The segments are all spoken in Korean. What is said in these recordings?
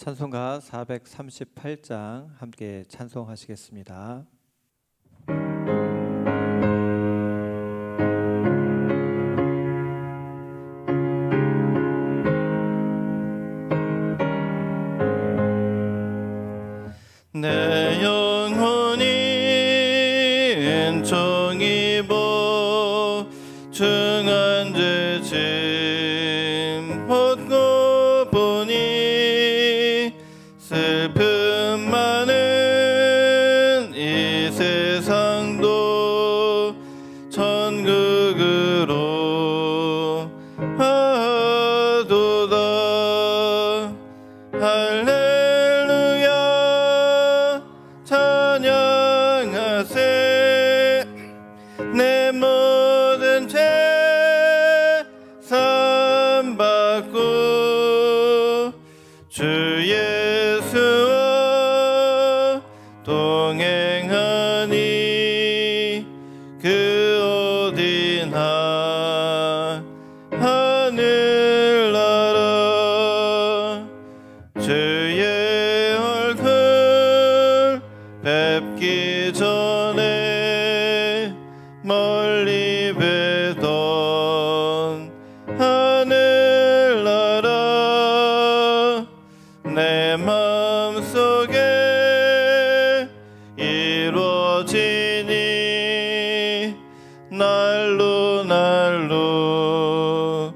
찬송가 438장 함께 찬송하시겠습니다. 내 영혼이 은총 입어 중한 죄짐 벗고 보니 슬픔 많은 이 세상도 천국으로 하도다. 할렐루야 찬양하세. 내 모든 죄 사함받고 주 예수와 동행하니 그 어디나 하늘나라. 주의 얼굴 뵙기 전에 멀리 뵈던 하늘나라. 내 마음속에 이루어지니 날로 날로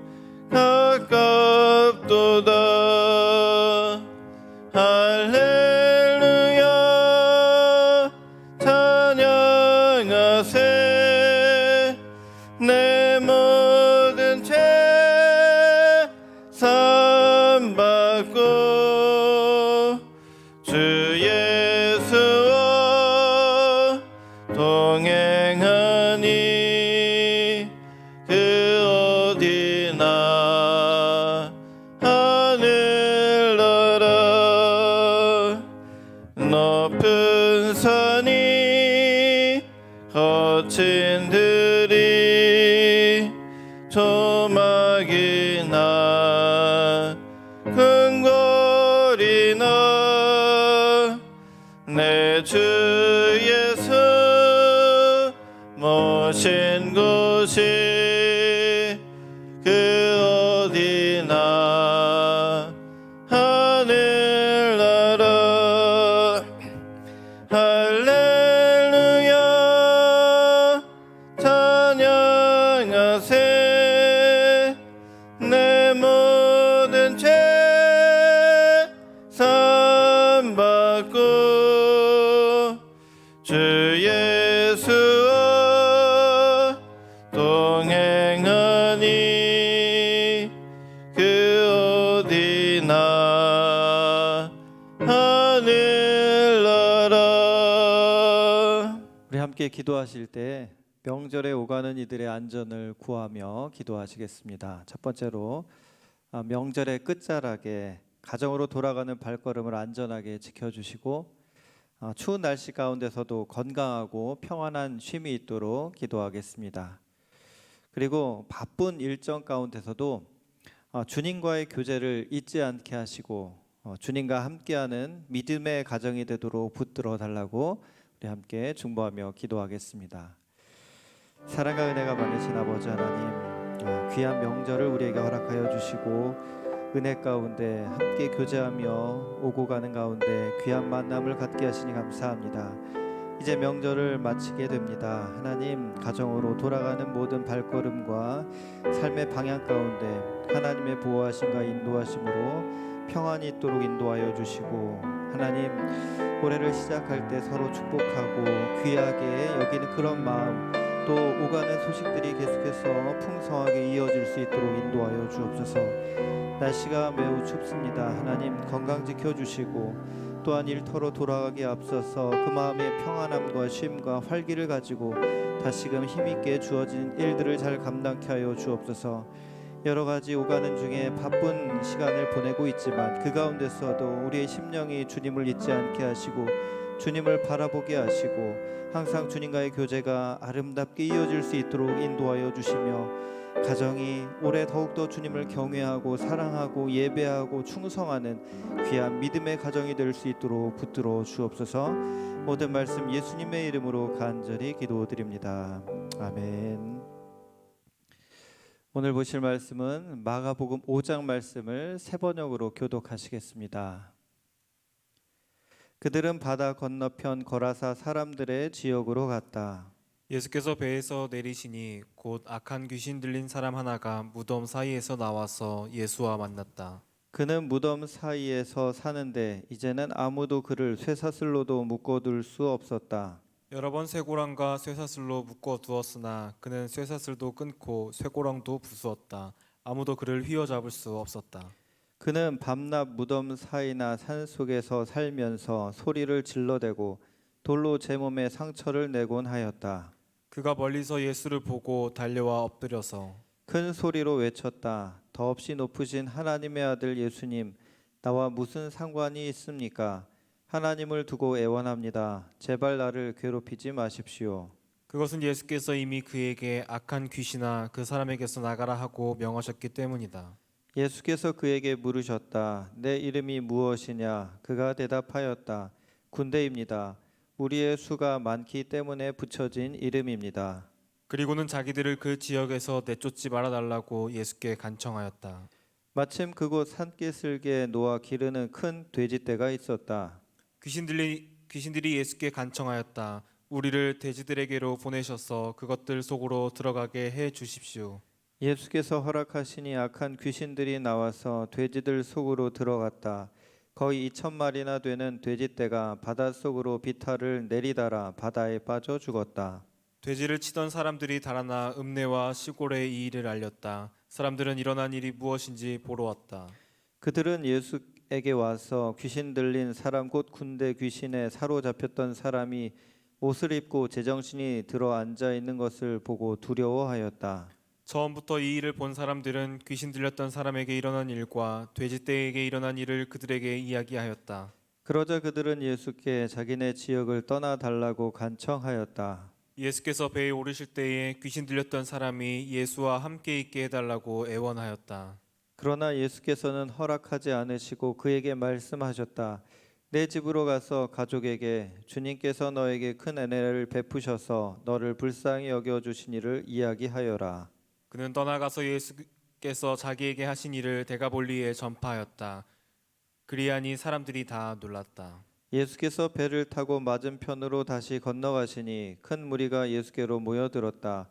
가깝도다. 할렐루야 찬양하세. 내 모든 죄 사함받고 주 예수와 동행하니 그 어디나 하늘나라. 높은 산이 거친 들이 조막이나 큰 거리나 내 주 예수 모신 곳이 그 어디나 하늘나라. 할렐루야 찬양하세. 내 모든 죄 사함받고 주 예수와 동행하니 그 어디나 하늘나라. 우리 함께 기도하실 때 명절에 오가는 이들의 안전을 구하며 기도하시겠습니다. 첫 번째로 명절의 끝자락에 가정으로 돌아가는 발걸음을 안전하게 지켜주시고 추운 날씨 가운데서도 건강하고 평안한 쉼이 있도록 기도하겠습니다. 그리고 바쁜 일정 가운데서도 주님과의 교제를 잊지 않게 하시고 주님과 함께하는 믿음의 가정이 되도록 붙들어 달라고 우리 함께 중보하며 기도하겠습니다. 사랑과 은혜가 많으신 아버지 하나님, 귀한 명절을 우리에게 허락하여 주시고 은혜 가운데 함께 교제하며 오고 가는 가운데 귀한 만남을 갖게 하시니 감사합니다. 이제 명절을 마치게 됩니다. 하나님, 가정으로 돌아가는 모든 발걸음과 삶의 방향 가운데 하나님의 보호하심과 인도하심으로 평안이 있도록 인도하여 주시고, 하나님, 올해를 시작할 때 서로 축복하고 귀하게 여기는 그런 마음, 또 오가는 소식들이 계속해서 풍성하게 이어질 수 있도록 인도하여 주옵소서. 날씨가 매우 춥습니다. 하나님, 건강 지켜주시고 또한 일터로 돌아가기에 앞서서 그 마음의 평안함과 쉼과 활기를 가지고 다시금 힘있게 주어진 일들을 잘 감당케 하여 주옵소서. 여러 가지 오가는 중에 바쁜 시간을 보내고 있지만 그 가운데서도 우리의 심령이 주님을 잊지 않게 하시고 주님을 바라보게 하시고 항상 주님과의 교제가 아름답게 이어질 수 있도록 인도하여 주시며 가정이 올해 더욱더 주님을 경외하고 사랑하고 예배하고 충성하는 귀한 믿음의 가정이 될 수 있도록 붙들어 주옵소서. 모든 말씀 예수님의 이름으로 간절히 기도드립니다. 아멘. 오늘 보실 말씀은 마가복음 5장 말씀을 세 번역으로 교독하시겠습니다. 그들은 바다 건너편 거라사 사람들의 지역으로 갔다. 예수께서 배에서 내리시니 곧 악한 귀신 들린 사람 하나가 무덤 사이에서 나와서 예수와 만났다. 그는 무덤 사이에서 사는데 이제는 아무도 그를 쇠사슬로도 묶어둘 수 없었다. 여러 번 쇠고랑과 쇠사슬로 묶어 두었으나 그는 쇠사슬도 끊고 쇠고랑도 부수었다. 아무도 그를 휘어잡을 수 없었다. 그는 밤낮 무덤 사이나 산속에서 살면서 소리를 질러대고 돌로 제 몸에 상처를 내곤 하였다. 그가 멀리서 예수를 보고 달려와 엎드려서 큰 소리로 외쳤다. 더없이 높으신 하나님의 아들 예수님, 나와 무슨 상관이 있습니까? 하나님을 두고 애원합니다. 제발 나를 괴롭히지 마십시오. 그것은 예수께서 이미 그에게 악한 귀신아 그 사람에게서 나가라 하고 명하셨기 때문이다. 예수께서 그에게 물으셨다. 내 이름이 무엇이냐? 그가 대답하였다. 군대입니다. 우리의 수가 많기 때문에 붙여진 이름입니다. 그리고는 자기들을 그 지역에서 내쫓지 말아달라고 예수께 간청하였다. 마침 그곳 산기슭에 놓아 기르는 큰 돼지떼가 있었다. 귀신들이 예수께 간청하였다. 우리를 돼지들에게로 보내셔서 그것들 속으로 들어가게 해 주십시오. 예수께서 허락하시니 악한 귀신들이 나와서 돼지들 속으로 들어갔다. 거의 2,000마리나 되는 돼지떼가 바닷속으로 비탈을 내리달아 바다에 빠져 죽었다. 돼지를 치던 사람들이 달아나 읍내와 시골에 이 일을 알렸다. 사람들은 일어난 일이 무엇인지 보러 왔다. 그들은 예수에게 와서 귀신 들린 사람 곧 군대 귀신에 사로잡혔던 사람이 옷을 입고 제정신이 들어 앉아 있는 것을 보고 두려워하였다. 처음부터 이 일을 본 사람들은 귀신 들렸던 사람에게 일어난 일과 돼지떼에게 일어난 일을 그들에게 이야기하였다. 그러자 그들은 예수께 자기네 지역을 떠나달라고 간청하였다. 예수께서 배에 오르실 때에 귀신 들렸던 사람이 예수와 함께 있게 해달라고 애원하였다. 그러나 예수께서는 허락하지 않으시고 그에게 말씀하셨다. 내 집으로 가서 가족에게 주님께서 너에게 큰 은혜를 베푸셔서 너를 불쌍히 여겨주신 이를 이야기하여라. 그는 떠나가서 예수께서 자기에게 하신 일을 데가볼리에 전파하였다. 그리하니 사람들이 다 놀랐다. 예수께서 배를 타고 맞은편으로 다시 건너가시니 큰 무리가 예수께로 모여들었다.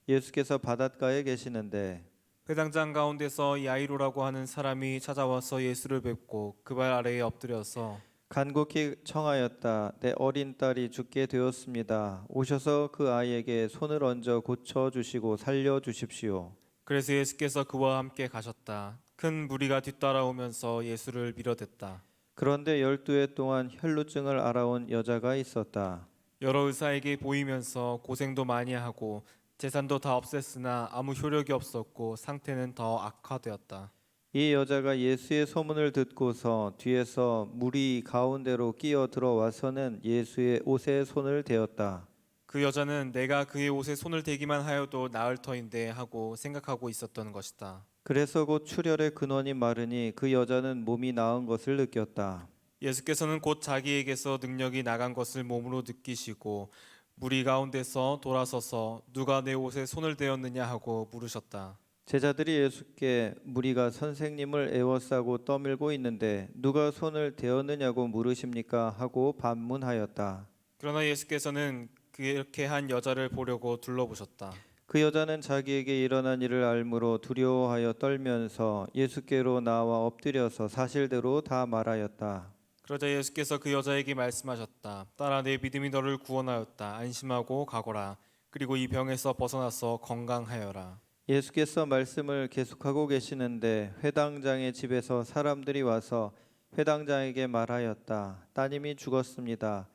예수께서 바닷가에 계시는데 회당장 가운데서 야이로라고 하는 사람이 찾아와서 예수를 뵙고 그 발 아래에 엎드려서 간곡히 청하였다. 내 어린 딸이 죽게 되었습니다. 오셔서 그 아이에게 손을 얹어 고쳐 주시고 살려 주십시오. 그래서 예수께서 그와 함께 가셨다. 큰 무리가 뒤따라오면서 예수를 밀어댔다. 그런데 12해 동안 혈루증을 앓아온 여자가 있었다. 여러 의사에게 보이면서 고생도 많이 하고 재산도 다 없앴으나 아무 효력이 없었고 상태는 더 악화되었다. 이 여자가 예수의 소문을 듣고서 뒤에서 무리 가운데로 끼어 들어와서는 예수의 옷에 손을 대었다. 그 여자는 내가 그의 옷에 손을 대기만 하여도 나을 터인데 하고 생각하고 있었던 것이다. 그래서 곧 출혈의 근원이 마르니 그 여자는 몸이 나은 것을 느꼈다. 예수께서는 곧 자기에게서 능력이 나간 것을 몸으로 느끼시고 무리 가운데서 돌아서서 누가 내 옷에 손을 대었느냐 하고 물으셨다. 제자들이 예수께 무리가 선생님을 에워싸고 떠밀고 있는데 누가 손을 대었느냐고 물으십니까 하고 반문하였다. 그러나 예수께서는 그렇게 한 여자를 보려고 둘러보셨다. 그 여자는 자기에게 일어난 일을 알므로 두려워하여 떨면서 예수께로 나와 엎드려서 사실대로 다 말하였다. 그러자 예수께서 그 여자에게 말씀하셨다. 딸아, 내 믿음이 너를 구원하였다. 안심하고 가거라. 그리고 이 병에서 벗어나서 건강하여라. 예수께서 말씀을 계속하고 계시는데 회당장의 집에서 사람들이 와서 회당장에게 말하였다. 따님이 죽었습니다.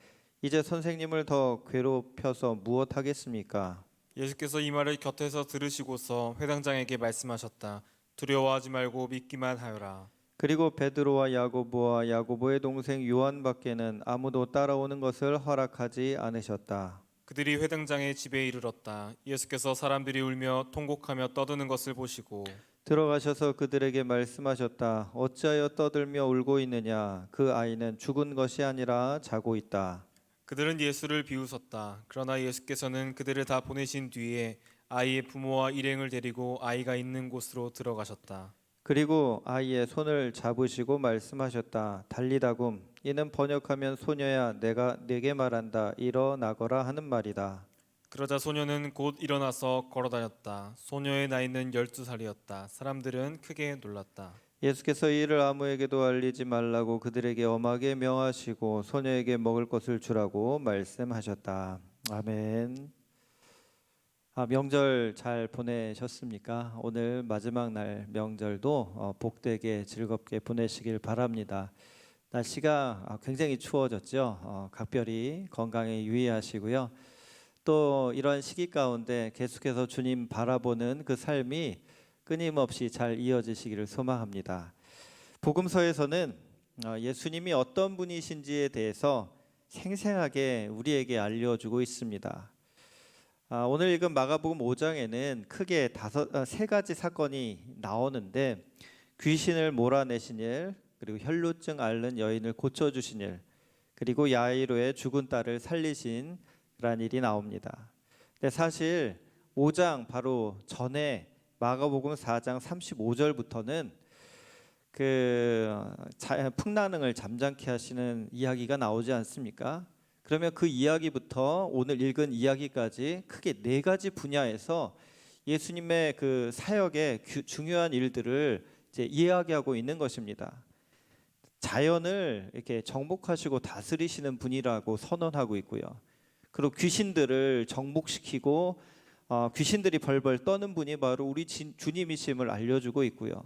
이제 선생님을 더 괴롭혀서 무엇하겠습니까? 예수께서 이 말을 곁에서 들으시고서 회당장에게 말씀하셨다. 두려워하지 말고 믿기만 하여라. 그리고 베드로와 야고보와 야고보의 동생 요한밖에는 아무도 따라오는 것을 허락하지 않으셨다. 그들이 회당장의 집에 이르렀다. 예수께서 사람들이 울며 통곡하며 떠드는 것을 보시고 들어가셔서 그들에게 말씀하셨다. 어찌하여 떠들며 울고 있느냐? 그 아이는 죽은 것이 아니라 자고 있다. 그들은 예수를 비웃었다. 그러나 예수께서는 그들을 다 보내신 뒤에 아이의 부모와 일행을 데리고 아이가 있는 곳으로 들어가셨다. 그리고 아이의 손을 잡으시고 말씀하셨다. 달리다굼. 이는 번역하면 소녀야 내가 네게 말한다. 일어나거라 하는 말이다. 그러자 소녀는 곧 일어나서 걸어다녔다. 소녀의 나이는 12살이었다. 사람들은 크게 놀랐다. 예수께서 이 일을 아무에게도 알리지 말라고 그들에게 엄하게 명하시고 소녀에게 먹을 것을 주라고 말씀하셨다. 아멘. 명절 잘 보내셨습니까? 오늘 마지막 날 명절도 복되게 즐겁게 보내시길 바랍니다. 날씨가 굉장히 추워졌죠. 각별히 건강에 유의하시고요. 또 이런 시기 가운데 계속해서 주님 바라보는 그 삶이 끊임없이 잘 이어지시기를 소망합니다. 복음서에서는 예수님이 어떤 분이신지에 대해서 생생하게 우리에게 알려주고 있습니다. 오늘 읽은 마가복음 5장에는 크게 세 가지 사건이 나오는데 귀신을 몰아내신 일, 그리고 혈루증 앓는 여인을 고쳐주신 일, 그리고 야이로의 죽은 딸을 살리신 그런 일이 나옵니다. 근데 사실 5장 바로 전에 마가복음 4장 35절부터는 풍랑을 잠잠케 하시는 이야기가 나오지 않습니까? 그러면 그 이야기부터 오늘 읽은 이야기까지 크게 네 가지 분야에서 예수님의 그 사역의 중요한 일들을 이제 이야기하고 있는 것입니다. 자연을 이렇게 정복하시고 다스리시는 분이라고 선언하고 있고요. 그리고 귀신들을 정복시키고 귀신들이 벌벌 떠는 분이 바로 우리 주님이심을 알려주고 있고요.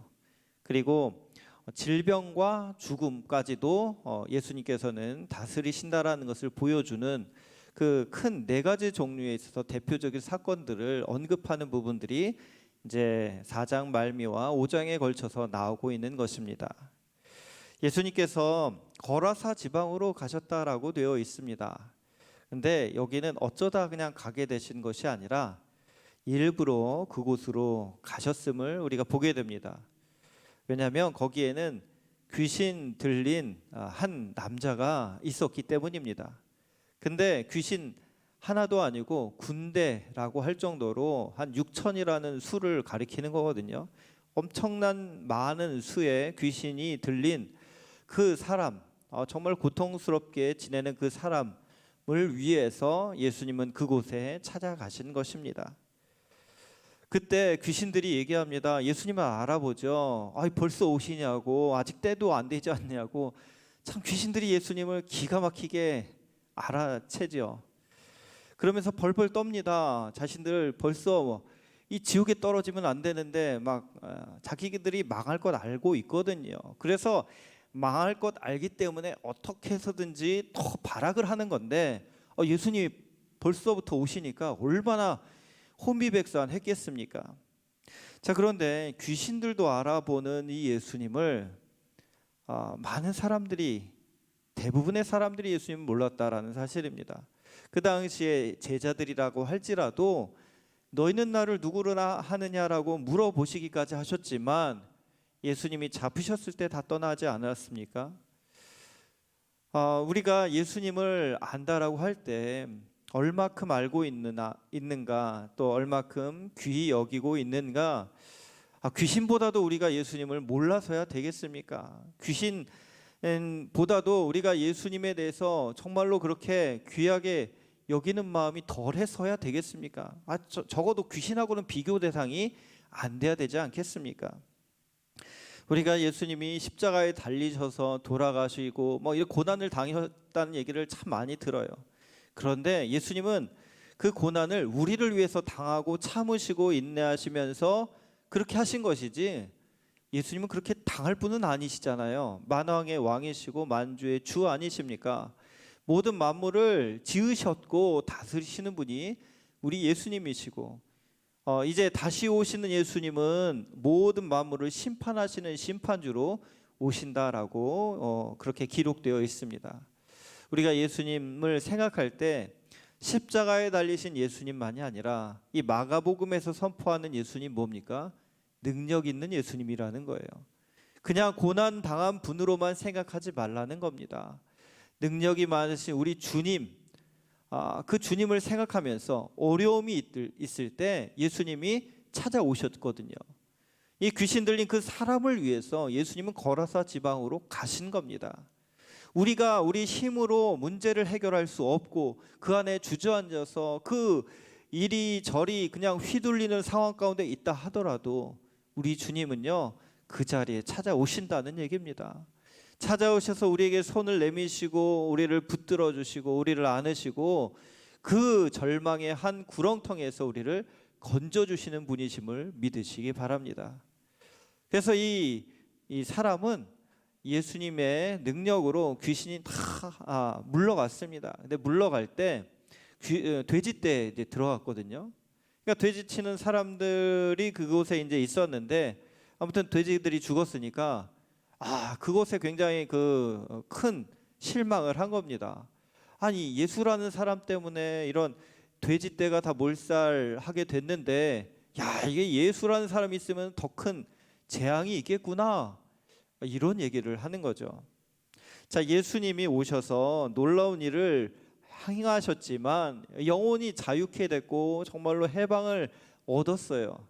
그리고 질병과 죽음까지도 예수님께서는 다스리신다라는 것을 보여주는 그 큰 네 가지 종류에 있어서 대표적인 사건들을 언급하는 부분들이 이제 4장 말미와 5장에 걸쳐서 나오고 있는 것입니다. 예수님께서 거라사 지방으로 가셨다라고 되어 있습니다. 근데 여기는 어쩌다 그냥 가게 되신 것이 아니라 일부러 그곳으로 가셨음을 우리가 보게 됩니다. 왜냐하면 거기에는 귀신 들린 한 남자가 있었기 때문입니다. 근데 귀신 하나도 아니고 군대라고 할 정도로 한 6천이라는 수를 가리키는 거거든요. 엄청난 많은 수의 귀신이 들린 그 사람, 정말 고통스럽게 지내는 그 사람을 위해서 예수님은 그곳에 찾아가신 것입니다. 그때 귀신들이 얘기합니다. 예수님을 알아보죠. 벌써 오시냐고, 아직 때도 안 되지 않냐고. 참 귀신들이 예수님을 기가 막히게 알아채죠. 그러면서 벌벌 떱니다. 자신들 벌써 이 지옥에 떨어지면 안 되는데 막 자기들이 망할 것 알고 있거든요. 그래서 망할 것 알기 때문에 어떻게 해서든지 더 발악을 하는 건데 예수님이 벌써부터 오시니까 얼마나 혼비백산했겠습니까? 자, 그런데 귀신들도 알아보는 이 예수님을 많은 사람들이, 대부분의 사람들이 예수님을 몰랐다라는 사실입니다. 그 당시에 제자들이라고 할지라도 너희는 나를 누구로 하느냐라고 물어보시기까지 하셨지만 예수님이 잡으셨을 때 다 떠나지 않았습니까? 우리가 예수님을 안다라고 할 때 얼마큼 알고 있는가, 또 얼마큼 귀히 여기고 있는가. 귀신보다도 우리가 예수님을 몰라서야 되겠습니까? 귀신보다도 우리가 예수님에 대해서 정말로 그렇게 귀하게 여기는 마음이 덜해서야 되겠습니까? 적어도 귀신하고는 비교 대상이 안 돼야 되지 않겠습니까? 우리가 예수님이 십자가에 달리셔서 돌아가시고 이런 고난을 당하셨다는 얘기를 참 많이 들어요. 그런데 예수님은 그 고난을 우리를 위해서 당하고 참으시고 인내하시면서 그렇게 하신 것이지, 예수님은 그렇게 당할 분은 아니시잖아요. 만왕의 왕이시고 만주의 주 아니십니까? 모든 만물을 지으셨고 다스리시는 분이 우리 예수님이시고, 이제 다시 오시는 예수님은 모든 만물을 심판하시는 심판주로 오신다라고 그렇게 기록되어 있습니다. 우리가 예수님을 생각할 때 십자가에 달리신 예수님만이 아니라 이 마가복음에서 선포하는 예수님 뭡니까? 능력 있는 예수님이라는 거예요. 그냥 고난 당한 분으로만 생각하지 말라는 겁니다. 능력이 많으신 우리 주님, 그 주님을 생각하면서 어려움이 있을 때 예수님이 찾아오셨거든요. 이 귀신 들린 그 사람을 위해서 예수님은 거라사 지방으로 가신 겁니다. 우리가 우리 힘으로 문제를 해결할 수 없고 그 안에 주저앉아서 그 이리저리 그냥 휘둘리는 상황 가운데 있다 하더라도 우리 주님은요 그 자리에 찾아오신다는 얘기입니다. 찾아오셔서 우리에게 손을 내미시고 우리를 붙들어 주시고 우리를 안으시고 그 절망의 한 구렁텅이에서 우리를 건져주시는 분이심을 믿으시기 바랍니다. 그래서 이 사람은 예수님의 능력으로 귀신이 다 물러갔습니다. 근데 물러갈 때 돼지떼에 이제 들어갔거든요. 그러니까 돼지 치는 사람들이 그곳에 이제 있었는데 아무튼 돼지들이 죽었으니까 그곳에 굉장히 그 큰 실망을 한 겁니다. 아니 예수라는 사람 때문에 이런 돼지떼가 다 몰살하게 됐는데 이게 예수라는 사람이 있으면 더 큰 재앙이 있겠구나 이런 얘기를 하는 거죠. 자, 예수님이 오셔서 놀라운 일을 행하셨지만 영혼이 자유케 됐고 정말로 해방을 얻었어요.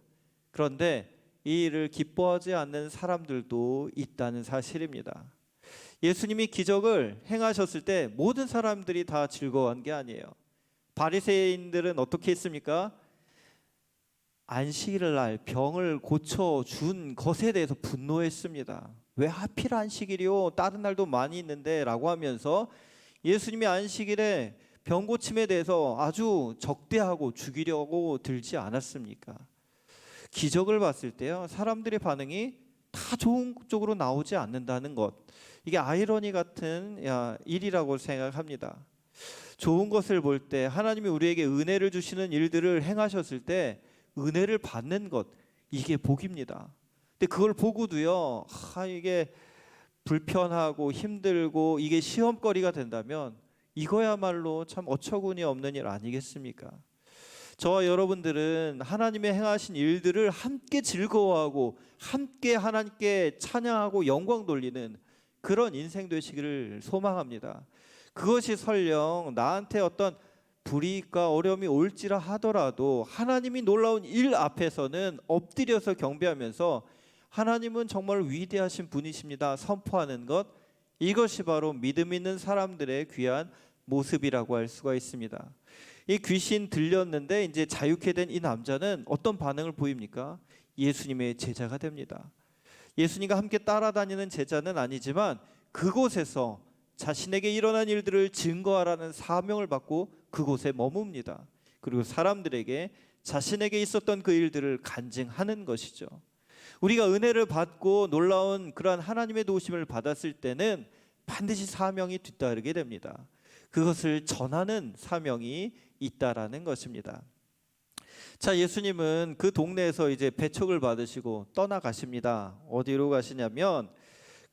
그런데 이 일을 기뻐하지 않는 사람들도 있다는 사실입니다. 예수님이 기적을 행하셨을 때 모든 사람들이 다 즐거워한 게 아니에요. 바리새인들은 어떻게 했습니까? 안식일 날 병을 고쳐준 것에 대해서 분노했습니다. 왜 하필 안식일이요? 다른 날도 많이 있는데 라고 하면서 예수님이 안식일에 병 고침에 대해서 아주 적대하고 죽이려고 들지 않았습니까? 기적을 봤을 때요 사람들의 반응이 다 좋은 쪽으로 나오지 않는다는 것, 이게 아이러니 같은 일이라고 생각합니다. 좋은 것을 볼 때 하나님이 우리에게 은혜를 주시는 일들을 행하셨을 때 은혜를 받는 것, 이게 복입니다. 근데 그걸 보고도요 이게 불편하고 힘들고 이게 시험거리가 된다면 이거야말로 참 어처구니 없는 일 아니겠습니까? 저와 여러분들은 하나님의 행하신 일들을 함께 즐거워하고 함께 하나님께 찬양하고 영광 돌리는 그런 인생 되시기를 소망합니다. 그것이 설령 나한테 어떤 불이익과 어려움이 올지라 하더라도 하나님이 놀라운 일 앞에서는 엎드려서 경배하면서 하나님은 정말 위대하신 분이십니다 선포하는 것, 이것이 바로 믿음 있는 사람들의 귀한 모습이라고 할 수가 있습니다. 이 귀신 들렸는데 이제 자유케 된 이 남자는 어떤 반응을 보입니까? 예수님의 제자가 됩니다. 예수님과 함께 따라다니는 제자는 아니지만 그곳에서 자신에게 일어난 일들을 증거하라는 사명을 받고 그곳에 머뭅니다. 그리고 사람들에게 자신에게 있었던 그 일들을 간증하는 것이죠. 우리가 은혜를 받고 놀라운 그러한 하나님의 도우심을 받았을 때는 반드시 사명이 뒤따르게 됩니다. 그것을 전하는 사명이 있다라는 것입니다. 자, 예수님은 그 동네에서 이제 배척을 받으시고 떠나가십니다. 어디로 가시냐면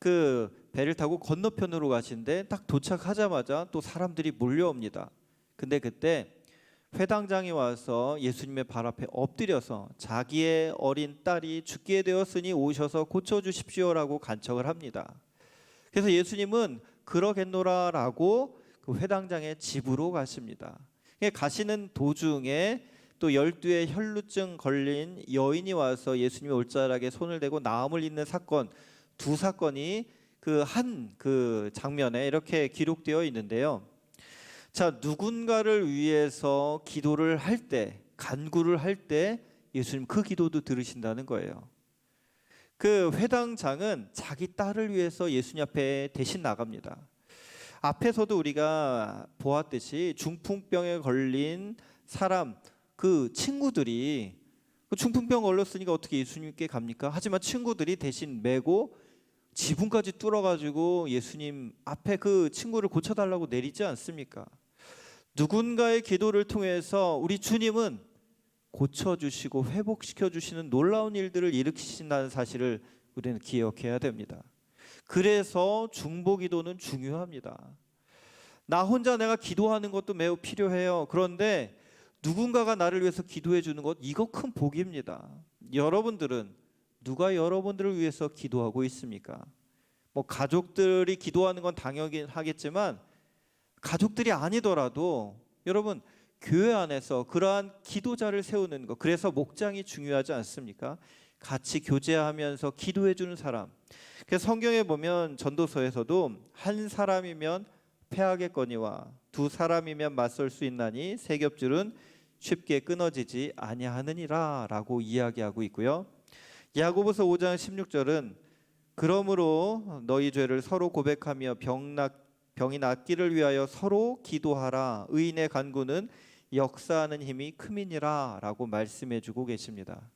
그 배를 타고 건너편으로 가시는데 딱 도착하자마자 또 사람들이 몰려옵니다. 근데 그때 회당장이 와서 예수님의 발 앞에 엎드려서 자기의 어린 딸이 죽게 되었으니 오셔서 고쳐주십시오라고 간청을 합니다. 그래서 예수님은 그러겠노라라고 그 회당장의 집으로 가십니다. 가시는 도중에 또 12의 혈루증 걸린 여인이 와서 예수님의 올자락에 손을 대고 나음을 잇는 사건, 두 사건이 그 장면에 이렇게 기록되어 있는데요. 자, 누군가를 위해서 기도를 할 때, 간구를 할 때 예수님 그 기도도 들으신다는 거예요. 그 회당장은 자기 딸을 위해서 예수님 앞에 대신 나갑니다. 앞에서도 우리가 보았듯이 중풍병에 걸린 사람, 그 친구들이 중풍병 걸렸으니까 어떻게 예수님께 갑니까? 하지만 친구들이 대신 메고 지붕까지 뚫어가지고 예수님 앞에 그 친구를 고쳐달라고 내리지 않습니까? 누군가의 기도를 통해서 우리 주님은 고쳐주시고 회복시켜주시는 놀라운 일들을 일으키신다는 사실을 우리는 기억해야 됩니다. 그래서 중보기도는 중요합니다. 나 혼자 내가 기도하는 것도 매우 필요해요. 그런데 누군가가 나를 위해서 기도해 주는 것, 이거 큰 복입니다. 여러분들은 누가 여러분들을 위해서 기도하고 있습니까? 뭐 가족들이 기도하는 건 당연히 하겠지만 가족들이 아니더라도 여러분 교회 안에서 그러한 기도자를 세우는 것, 그래서 목장이 중요하지 않습니까? 같이 교제하면서 기도해 주는 사람. 그래서 성경에 보면 전도서에서도 한 사람이면 패하겠거니와 두 사람이면 맞설 수 있나니 세 겹줄은 쉽게 끊어지지 아니하느니라 라고 이야기하고 있고요. 야고보서 5장 16절은 그러므로 너희 죄를 서로 고백하며 병이 낫기를 위하여 서로 기도하라. 의인의 간구는 역사하는 힘이 큼이니라 라고 말씀해 주고 계십니다.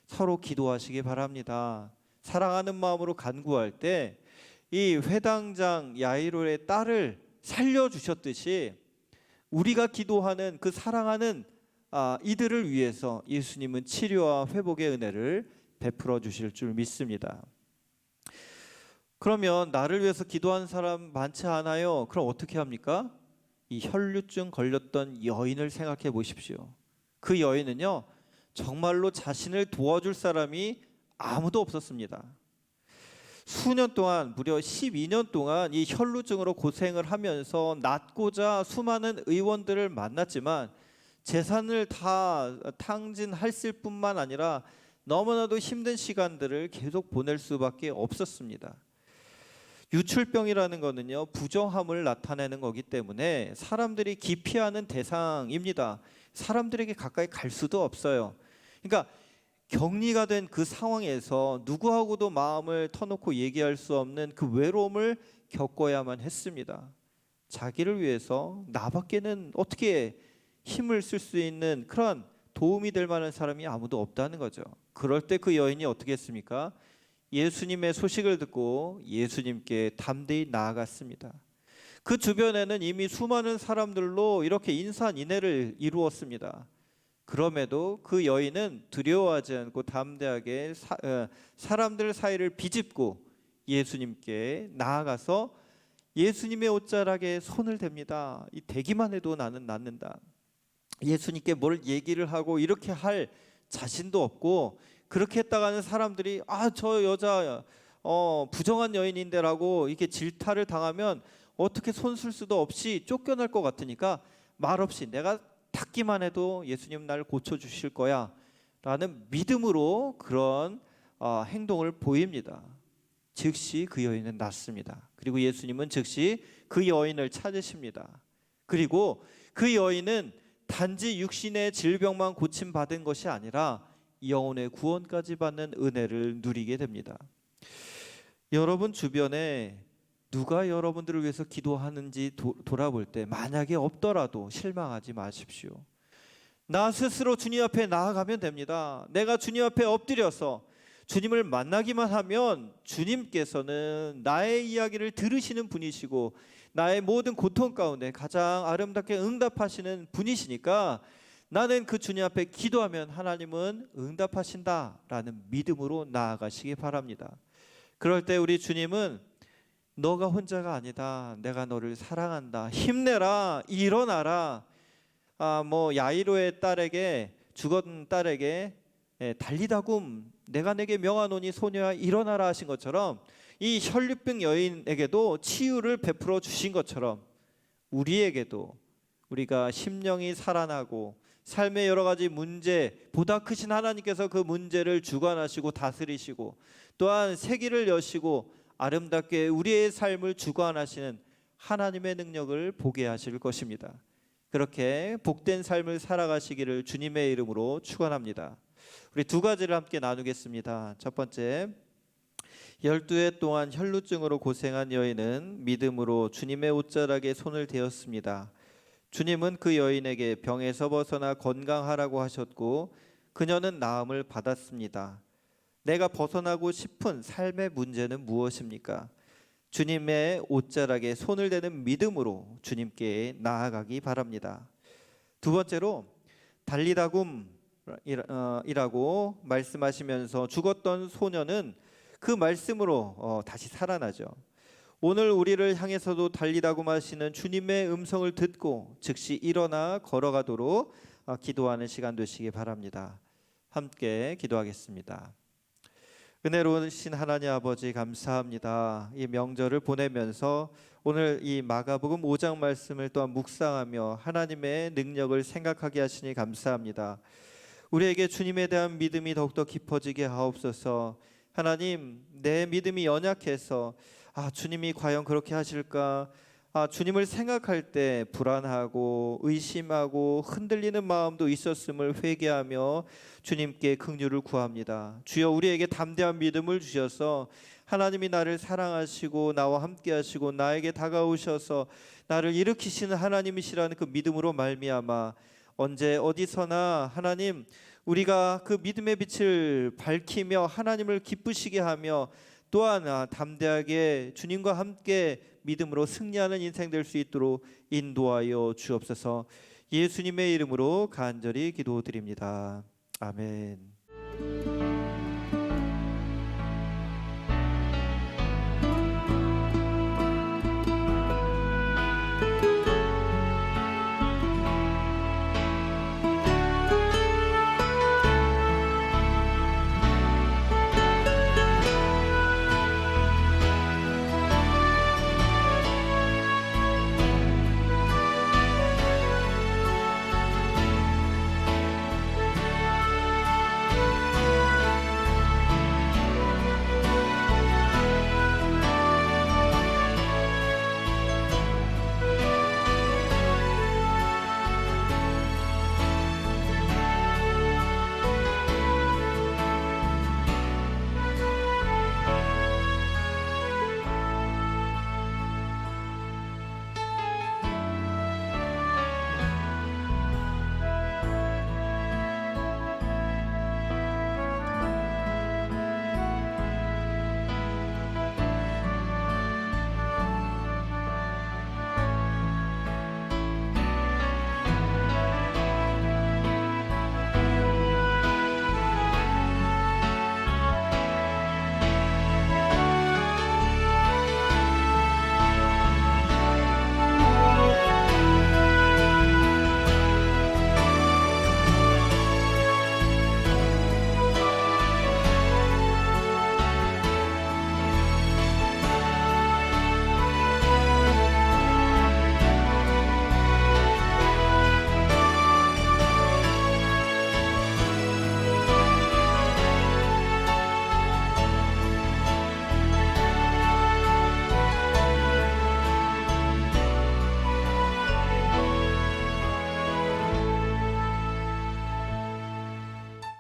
서로 기도하시기 바랍니다. 사랑하는 마음으로 간구할 때 이 회당장 야이로의 딸을 살려주셨듯이 우리가 기도하는 그 사랑하는 이들을 위해서 예수님은 치료와 회복의 은혜를 베풀어 주실 줄 믿습니다. 그러면 나를 위해서 기도하는 사람 많지 않아요. 그럼 어떻게 합니까? 이 혈루증 걸렸던 여인을 생각해 보십시오. 그 여인은요, 정말로 자신을 도와줄 사람이 아무도 없었습니다. 수년 동안, 무려 12년 동안 이 혈루증으로 고생을 하면서 낫고자 수많은 의원들을 만났지만 재산을 다 탕진했을 뿐만 아니라 너무나도 힘든 시간들을 계속 보낼 수밖에 없었습니다. 유출병이라는 것은요, 부정함을 나타내는 거기 때문에 사람들이 기피하는 대상입니다. 사람들에게 가까이 갈 수도 없어요. 그러니까 격리가 된 그 상황에서 누구하고도 마음을 터놓고 얘기할 수 없는 그 외로움을 겪어야만 했습니다. 자기를 위해서 나밖에는 어떻게 힘을 쓸 수 있는 그런 도움이 될 만한 사람이 아무도 없다는 거죠. 그럴 때 그 여인이 어떻게 했습니까? 예수님의 소식을 듣고 예수님께 담대히 나아갔습니다. 그 주변에는 이미 수많은 사람들로 이렇게 인산인해를 이루었습니다. 그럼에도 그 여인은 두려워하지 않고 담대하게 사람들 사이를 비집고 예수님께 나아가서 예수님의 옷자락에 손을 댑니다. 이 대기만 해도 나는 낫는다. 예수님께 뭘 얘기를 하고 이렇게 할 자신도 없고, 그렇게 했다가는 사람들이 저 여자 부정한 여인인데라고 이렇게 질타를 당하면 어떻게 손 쓸 수도 없이 쫓겨날 것 같으니까 말없이 내가 닿기만 해도 예수님 날 고쳐주실 거야 라는 믿음으로 그런 행동을 보입니다. 즉시 그 여인은 낫습니다. 그리고 예수님은 즉시 그 여인을 찾으십니다. 그리고 그 여인은 단지 육신의 질병만 고침받은 것이 아니라 영혼의 구원까지 받는 은혜를 누리게 됩니다. 여러분 주변에 누가 여러분들을 위해서 기도하는지 돌아볼 때 만약에 없더라도 실망하지 마십시오. 나 스스로 주님 앞에 나아가면 됩니다. 내가 주님 앞에 엎드려서 주님을 만나기만 하면 주님께서는 나의 이야기를 들으시는 분이시고 나의 모든 고통 가운데 가장 아름답게 응답하시는 분이시니까 나는 그 주님 앞에 기도하면 하나님은 응답하신다라는 믿음으로 나아가시기 바랍니다. 그럴 때 우리 주님은 너가 혼자가 아니다. 내가 너를 사랑한다. 힘내라. 일어나라. 야이로의 딸에게, 죽은 딸에게 달리다굼 내가 내게 명하노니 소녀야 일어나라 하신 것처럼 이 혈류병 여인에게도 치유를 베풀어 주신 것처럼 우리에게도 우리가 심령이 살아나고 삶의 여러 가지 문제, 보다 크신 하나님께서 그 문제를 주관하시고 다스리시고 또한 세기를 여시고 아름답게 우리의 삶을 주관하시는 하나님의 능력을 보게 하실 것입니다. 그렇게 복된 삶을 살아가시기를 주님의 이름으로 축원합니다. 우리 두 가지를 함께 나누겠습니다. 첫 번째, 12해 동안 혈루증으로 고생한 여인은 믿음으로 주님의 옷자락에 손을 대었습니다. 주님은 그 여인에게 병에서 벗어나 건강하라고 하셨고 그녀는 나음을 받았습니다. 내가 벗어나고 싶은 삶의 문제는 무엇입니까? 주님의 옷자락에 손을 대는 믿음으로 주님께 나아가기 바랍니다. 두 번째로 달리다굼이라고 말씀하시면서 죽었던 소녀는 그 말씀으로 다시 살아나죠. 오늘 우리를 향해서도 달리라고 하시는 주님의 음성을 듣고 즉시 일어나 걸어가도록 기도하는 시간 되시기 바랍니다. 함께 기도하겠습니다. 은혜로우신 하나님 아버지 감사합니다. 이 명절을 보내면서 오늘 이 마가복음 5장 말씀을 또한 묵상하며 하나님의 능력을 생각하게 하시니 감사합니다. 우리에게 주님에 대한 믿음이 더욱더 깊어지게 하옵소서. 하나님, 내 믿음이 연약해서 주님이 과연 그렇게 하실까? 주님을 생각할 때 불안하고 의심하고 흔들리는 마음도 있었음을 회개하며 주님께 긍휼을 구합니다. 주여, 우리에게 담대한 믿음을 주셔서 하나님이 나를 사랑하시고 나와 함께 하시고 나에게 다가오셔서 나를 일으키시는 하나님이시라는 그 믿음으로 말미암아 언제 어디서나 하나님, 우리가 그 믿음의 빛을 밝히며 하나님을 기쁘시게 하며 또한 담대하게 주님과 함께 믿음으로 승리하는 인생 될 수 있도록 인도하여 주옵소서. 예수님의 이름으로 간절히 기도드립니다. 아멘.